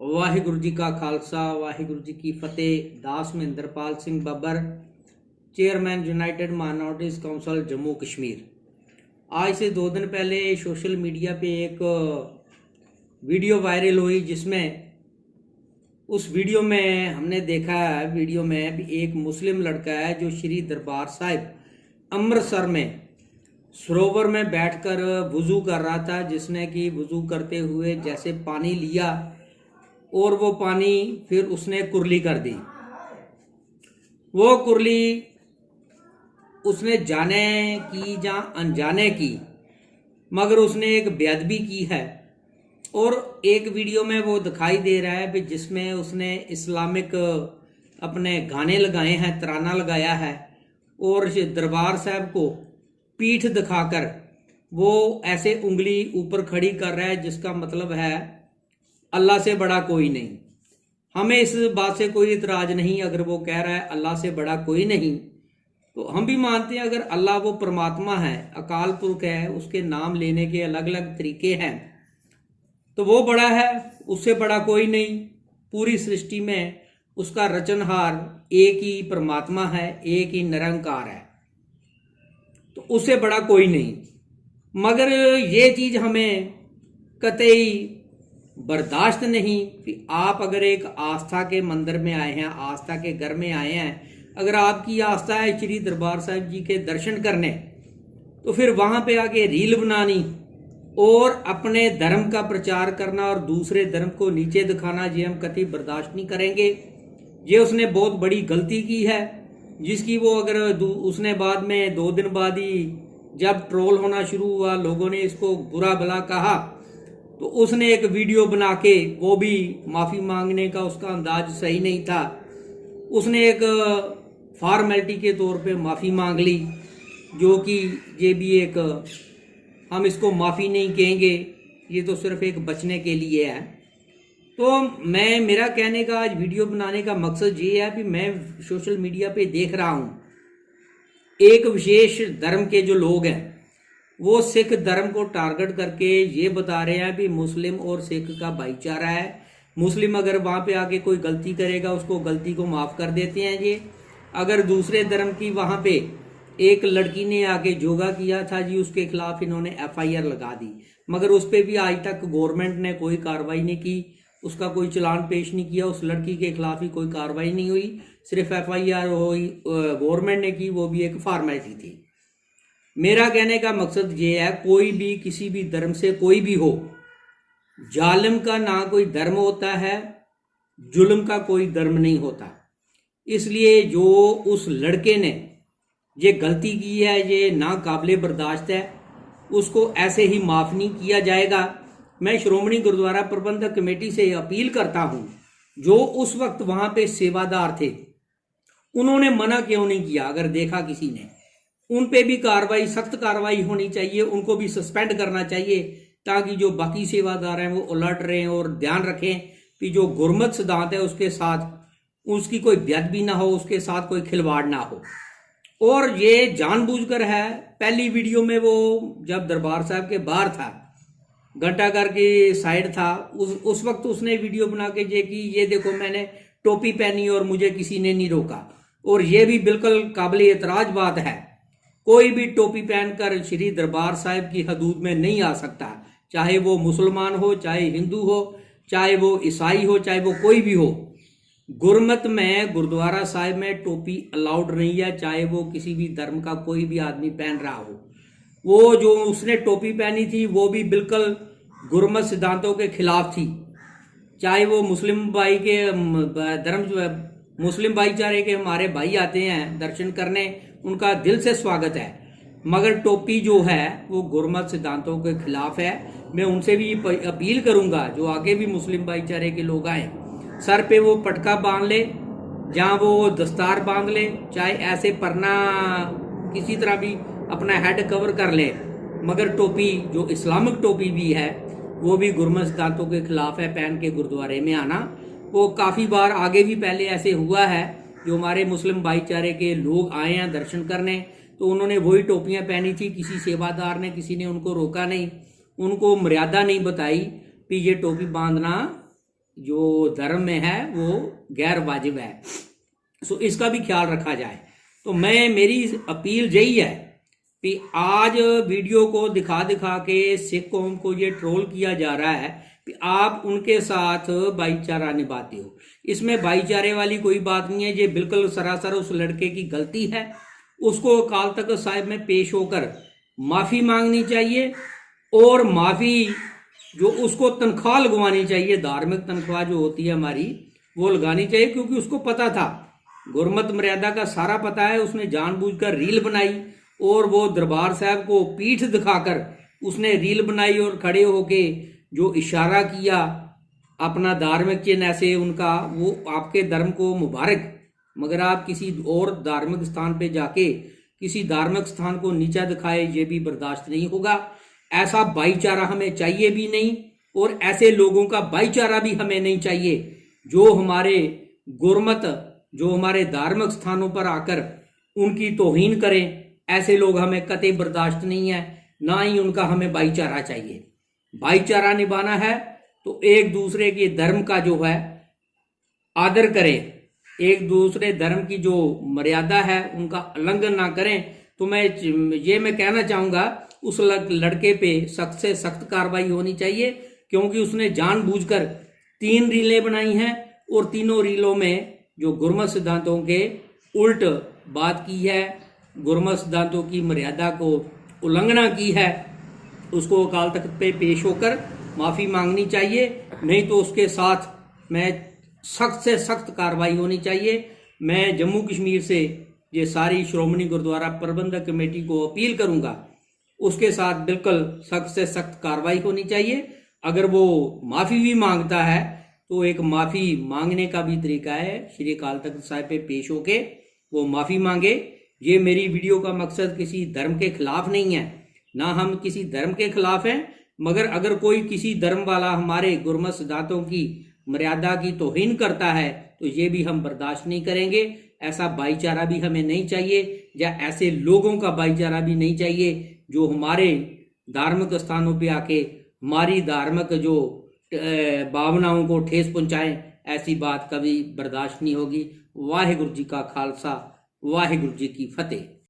वाहिगुरु जी का खालसा वाहिगुरु जी की फतेह। दास Mahendrapal Singh Babbar, chairman united minorities council Jammu Kashmir. आज से 2 दिन पहले सोशल मीडिया पे एक वीडियो वायरल हुई, जिसमें उस वीडियो में हमने देखा है वीडियो में भी एक मुस्लिम लड़का है जो श्री दरबार साहिब अमृतसर में सरोवर में बैठकर वुज़ू कर रहा था, जिसने कि वुज़ू करते हुए जैसे पानी लिया और वो पानी फिर उसने कुरली कर दी। वो कुरली उसने जाने की या अनजाने की, मगर उसने एक बेअदबी की है। और एक वीडियो में वो दिखाई दे रहा है जिसमें उसने इस्लामिक अपने गाने लगाए हैं, तराना लगाया है, और दरबार साहब को पीठ दिखाकर वो ऐसे उंगली ऊपर खड़ी कर रहा है, जिसका मतलब है अल्लाह से बड़ा कोई नहीं। हमें इस बात से कोई इतराज नहीं, अगर वो कह रहा है अल्लाह से बड़ा कोई नहीं, तो हम भी मानते हैं अगर अल्लाह वो परमात्मा है, अकाल पुरख है, उसके नाम लेने के अलग अलग तरीके हैं, तो वो बड़ा है, उससे बड़ा कोई नहीं। पूरी सृष्टि में उसका रचनहार एक ही परमात्मा है, एक ही निरंकार है, तो उससे बड़ा कोई नहीं। मगर ये चीज़ हमें कतई बर्दाश्त नहीं कि आप अगर एक आस्था के मंदिर में आए हैं, आस्था के घर में आए हैं, अगर आपकी आस्था है श्री दरबार साहिब जी के दर्शन करने, तो फिर वहाँ पे आके रील बनानी और अपने धर्म का प्रचार करना और दूसरे धर्म को नीचे दिखाना, ये हम कतई बर्दाश्त नहीं करेंगे। ये उसने बहुत बड़ी गलती की है, जिसकी वो अगर उसने बाद में 2 दिन बाद ही जब ट्रोल होना शुरू हुआ, लोगों ने इसको बुरा भला कहा, तो उसने एक वीडियो बना के, वो भी माफ़ी मांगने का उसका अंदाज सही नहीं था, उसने एक फॉर्मेलिटी के तौर पे माफ़ी मांग ली, जो कि ये भी एक, हम इसको माफ़ी नहीं कहेंगे, ये तो सिर्फ एक बचने के लिए है। तो मेरा कहने का, आज वीडियो बनाने का मकसद ये है कि मैं सोशल मीडिया पे देख रहा हूँ एक विशेष धर्म के जो लोग हैं, वो सिख धर्म को टारगेट करके ये बता रहे हैं कि मुस्लिम और सिख का भाईचारा है। मुस्लिम अगर वहाँ पे आके कोई गलती करेगा, उसको गलती को माफ़ कर देते हैं जी। अगर दूसरे धर्म की वहाँ पे एक लड़की ने आके योगा किया था जी, उसके खिलाफ इन्होंने FIR लगा दी, मगर उस पर भी आज तक गवर्नमेंट ने कोई कार्रवाई नहीं की, उसका कोई चालान पेश नहीं किया, उस लड़की के खिलाफ ही कोई कार्रवाई नहीं हुई, सिर्फ FIR हुई गवर्नमेंट ने की, वो भी एक फॉर्मेलिटी थी। मेरा कहने का मकसद ये है, कोई भी किसी भी धर्म से कोई भी हो, जालिम का ना कोई धर्म होता है, जुल्म का कोई धर्म नहीं होता। इसलिए जो उस लड़के ने ये गलती की है, ये नाकाबिले बर्दाश्त है, उसको ऐसे ही माफ़ नहीं किया जाएगा। मैं श्रोमणी गुरुद्वारा प्रबंधक कमेटी से अपील करता हूँ, जो उस वक्त वहाँ पे सेवादार थे, उन्होंने मना क्यों नहीं किया? अगर देखा किसी ने, उन पे भी कार्रवाई, सख्त कार्रवाई होनी चाहिए, उनको भी सस्पेंड करना चाहिए, ताकि जो बाकी सेवादार हैं वो अलर्ट रहें और ध्यान रखें कि जो गुरमत सिद्धांत है उसके साथ उसकी कोई बेअदबी ना हो, उसके साथ कोई खिलवाड़ ना हो। और ये जानबूझकर है। पहली वीडियो में वो जब दरबार साहब के बाहर था, घंटाघर की साइड था, उस वक्त उसने वीडियो बना के ये कि ये देखो मैंने टोपी पहनी और मुझे किसी ने नहीं रोका। और ये भी बिल्कुल काबिल एतराज बात है, कोई भी टोपी पहनकर श्री दरबार साहिब की हदूद में नहीं आ सकता, चाहे वो मुसलमान हो, चाहे हिंदू हो, चाहे वो ईसाई हो, चाहे वो कोई भी हो। गुरमत में गुरुद्वारा साहिब में टोपी अलाउड नहीं है, चाहे वो किसी भी धर्म का कोई भी आदमी पहन रहा हो। वो जो उसने टोपी पहनी थी वो भी बिल्कुल गुरमत सिद्धांतों के खिलाफ थी। चाहे वो मुस्लिम भाई के धर्म, मुस्लिम भाईचारे के हमारे भाई आते हैं दर्शन करने, उनका दिल से स्वागत है, मगर टोपी जो है वो गुरमत सिद्धांतों के खिलाफ है। मैं उनसे भी अपील करूंगा, जो आगे भी मुस्लिम भाईचारे के लोग आए, सर पे वो पटका बांध ले, जहाँ वो दस्तार बांध ले, चाहे ऐसे परना किसी तरह भी अपना हेड कवर कर ले, मगर टोपी जो इस्लामिक टोपी भी है वो भी गुरमत सिद्धांतों के खिलाफ है, पहन के गुरुद्वारे में आना। वो काफ़ी बार आगे भी पहले ऐसे हुआ है, जो हमारे मुस्लिम भाईचारे के लोग आए हैं दर्शन करने, तो उन्होंने वही टोपियां पहनी थी, किसी सेवादार ने, किसी ने उनको रोका नहीं, उनको मर्यादा नहीं बताई कि ये टोपी बांधना जो धर्म में है वो गैर वाजिब है। सो इसका भी ख्याल रखा जाए। तो मेरी अपील यही है कि आज वीडियो को दिखा दिखा के सिख कौम को ये ट्रोल किया जा रहा है कि आप उनके साथ भाईचारा निभाते हो। इसमें भाईचारे वाली कोई बात नहीं है, ये बिल्कुल सरासर उस लड़के की गलती है। उसको अकाल तख्त साहिब में पेश होकर माफ़ी मांगनी चाहिए और माफ़ी जो उसको तनख्वाह लगवानी चाहिए, धार्मिक तनख्वाह जो होती है हमारी, वो लगानी चाहिए, क्योंकि उसको पता था, गुरमत मर्यादा का सारा पता है। उसने जानबूझकर रील बनाई और वो दरबार साहब को पीठ दिखाकर उसने रील बनाई और खड़े होके जो इशारा किया अपना धार्मिक चिन्ह ऐसे उनका, वो आपके धर्म को मुबारक, मगर आप किसी और धार्मिक स्थान पे जाके किसी धार्मिक स्थान को नीचा दिखाए, ये भी बर्दाश्त नहीं होगा। ऐसा भाईचारा हमें चाहिए भी नहीं और ऐसे लोगों का भाईचारा भी हमें नहीं चाहिए जो हमारे गुरमत, जो हमारे धार्मिक स्थानों पर आकर उनकी तौहीन करें। ऐसे लोग हमें कतई बर्दाश्त नहीं है, ना ही उनका हमें भाईचारा चाहिए। भाईचारा निभाना है तो एक दूसरे के धर्म का जो है आदर करें, एक दूसरे धर्म की जो मर्यादा है उनका उल्लंघन ना करें। तो मैं कहना चाहूँगा उस लड़के पे सख्त से सख्त कार्रवाई होनी चाहिए, क्योंकि उसने जानबूझकर 3 रीलें बनाई हैं और तीनों रीलों में जो गुरमत सिद्धांतों के उल्ट बात की है, गुरमत सिद्धांतों की मर्यादा को उल्लंघना की है। उसको अकाल तख्त पे पेश होकर माफ़ी मांगनी चाहिए, नहीं तो उसके साथ मैं सख्त से सख्त कार्रवाई होनी चाहिए। मैं जम्मू कश्मीर से ये सारी श्रोमणी गुरुद्वारा प्रबंधक कमेटी को अपील करूंगा, उसके साथ बिल्कुल सख्त से सख्त कार्रवाई होनी चाहिए। अगर वो माफ़ी भी मांगता है तो एक माफ़ी मांगने का भी तरीका है, श्री अकाल तख्त साहिब पे पेश होके वो माफ़ी मांगे। ये मेरी वीडियो का मकसद किसी धर्म के खिलाफ नहीं है, ना हम किसी धर्म के खिलाफ हैं, मगर अगर कोई किसी धर्म वाला हमारे गुरमत सिद्धांतों की मर्यादा की तौहीन करता है तो ये भी हम बर्दाश्त नहीं करेंगे। ऐसा भाईचारा भी हमें नहीं चाहिए, या ऐसे लोगों का भाईचारा भी नहीं चाहिए जो हमारे धार्मिक स्थानों पे आके हमारी धार्मिक जो भावनाओं को ठेस पहुंचाएं। ऐसी बात कभी बर्दाश्त नहीं होगी। वाहिगुरु जी का खालसा, वाहिगुरु जी की फतेह।